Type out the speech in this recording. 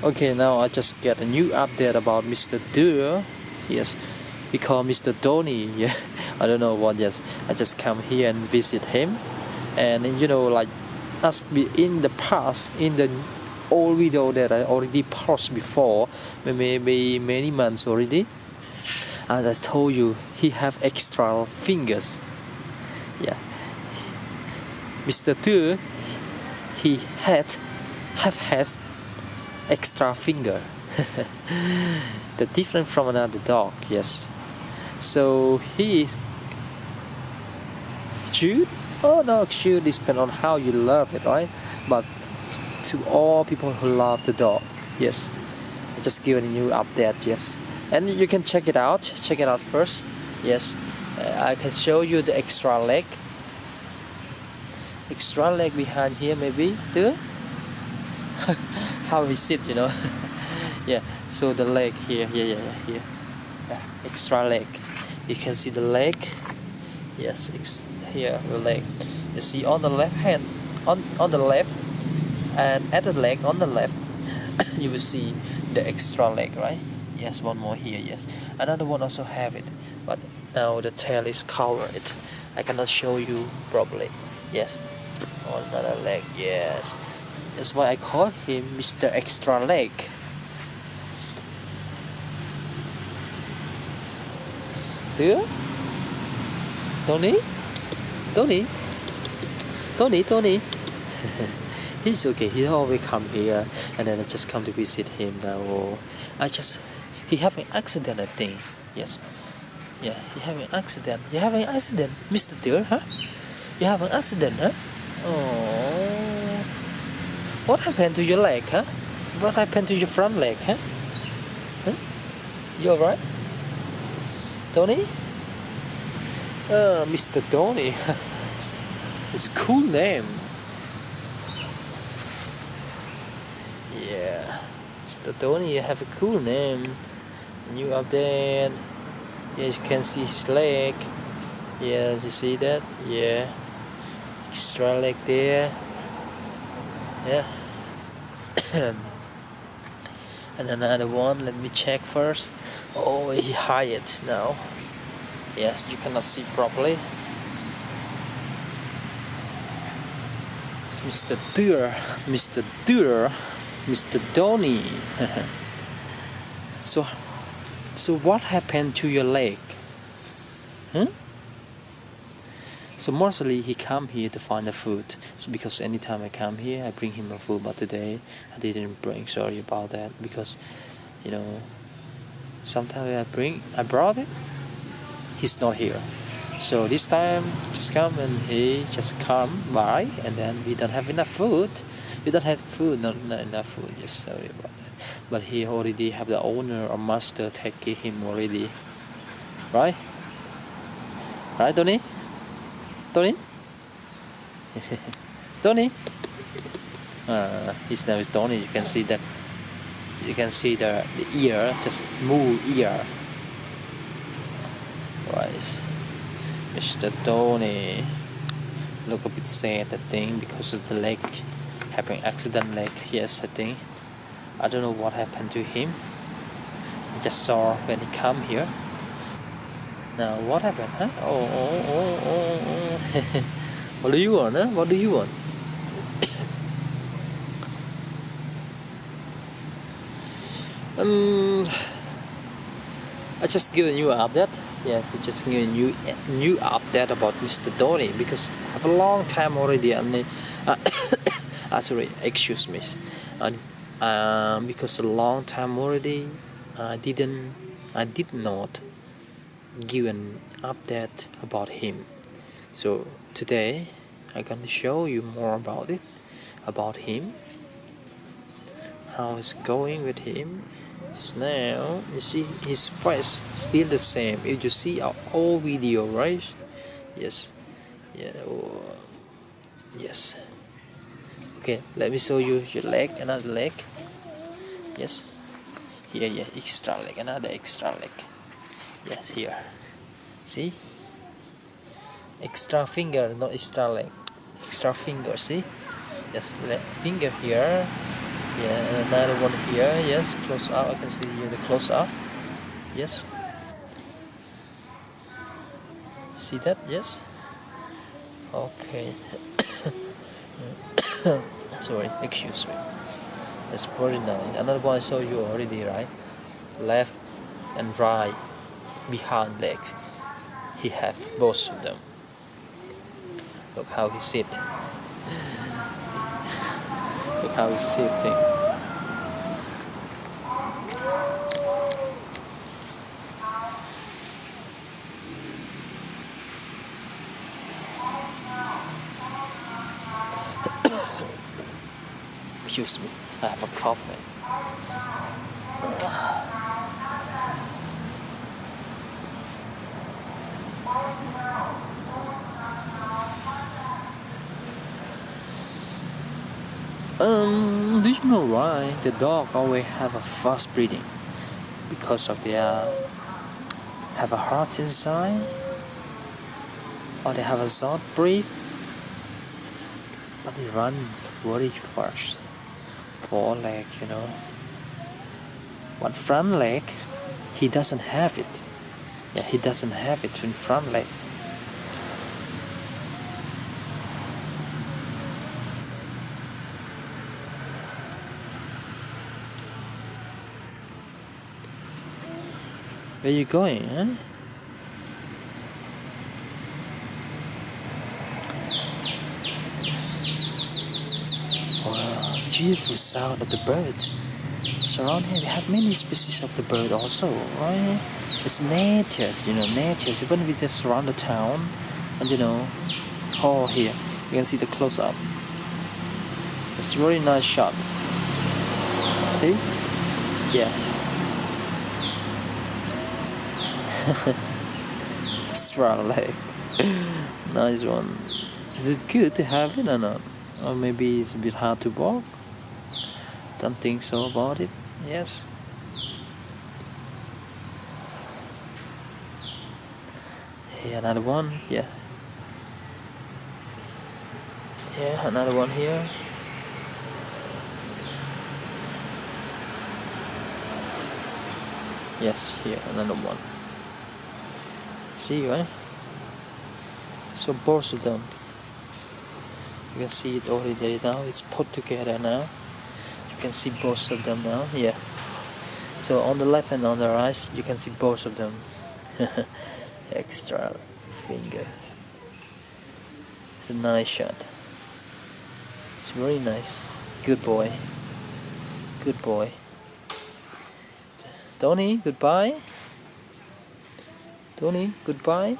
Okay, now I just get a new update about Mr. Deer. Yes, we call Mr. Donny. Yeah, I don't know what. Yes, I just come here and visit him, and like as in the past, in the old video that I already posted before, maybe many months already. As I told you, he have extra fingers. Yeah, Mr. Deer, he has extra finger. The different from another dog. Yes, so he is cute. Oh no, cute depends on how you love it, right? But to all people who love the dog, yes, I just giving you update. Yes, and you can check it out first. Yes, I can show you the extra leg behind here, maybe there. How he sit, yeah, so the leg here, here, extra leg, you can see the leg. Yes, here the leg, you see on the left hand, on the left, and at the leg on the left you will see the extra leg, right? Yes, one more here. Yes, another one also have it, but now the tail is covered. I cannot show you properly. Yes, on another leg. Yes, that's why I call him Mr. Extra Leg. There? Tony? He's okay. He always come here, and then I just come to visit him now. He have an accident, I think. Yes. Yeah, he have an accident. You have an accident, Mr. Deer, huh? You have an accident, huh? Oh. What happened to your leg, huh? What happened to your front leg, huh? Huh? You alright? Tony? Mr. Tony. It's a cool name. Yeah. Mr. Tony, you have a cool name. New update. Yeah, you can see his leg. Yeah, you see that? Yeah. Extra leg there. Yeah. And another one, let me check first. Oh, he hired now. Yes, you cannot see properly. It's Mr. Deer, Mr. Donny. So what happened to your leg? Huh? So mostly he come here to find the food. It's because anytime I come here, I bring him the food. But today I didn't bring. Sorry about that, because sometimes I brought it. He's not here. So this time just come and he just come by, and then we don't have enough food. We don't have food, not enough food. Just sorry about that. But he already have the owner or master take him already. Right? Right, Tony? Tony? Tony? His name is Tony. You can see that. You can see the ear, just move ear. Right. Mr. Tony. Look a bit sad, I think, because of the leg. Having accident leg. Yes, I think. I don't know what happened to him. I just saw when he come here. Now what happened, huh? Oh. What do you want, huh? What do you want? I just give a new update. Yeah, we just give a new update about Mr. Donny, because I have a long time already. And sorry, excuse me. Because a long time already, I did not give an update about him. So today I'm gonna show you more about him, how it's going with him. Just now you see his face still the same. If you see our old video, right? Yes. Yeah. Yes. Okay, let me show you your leg, another leg. Yes. Here, extra leg, another extra leg. Yes, here. See? Extra finger, not extra leg. Extra finger, see? Just finger here. Yeah, and another one here. Yes, close up. I can see here the close up. Yes. See that? Yes. Okay. Sorry, excuse me. That's pretty nice. Another one I saw you already, right? Left and right behind legs. He have both of them. Look how he sit. Look how he's sitting. Excuse me, I have a coffee. Do you know why the dog always have a fast breathing? Because of their have a heart inside, or they have a short breath, but they run very fast. Four leg, you know. One front leg, he doesn't have it. Yeah, he doesn't have it in front leg. Where you going, huh? Wow, beautiful sound of the bird. Surround here we have many species of the bird also, right? It's natures, you know, natures. Even we just surround the town, and you know, oh here you can see the close up. It's a really nice shot. See? Yeah. Extra leg. Nice one. Is it good to have it or not? Or maybe it's a bit hard to walk? Don't think so about it. Yes. Here another one. Yeah. Yeah, another one here. Yes, here another one. See, right? So both of them. You can see it already now. It's put together now. You can see both of them now. Yeah. So on the left and on the right, you can see both of them. Extra finger. It's a nice shot. It's very nice. Good boy. Good boy. Tony, goodbye. Tony, goodbye.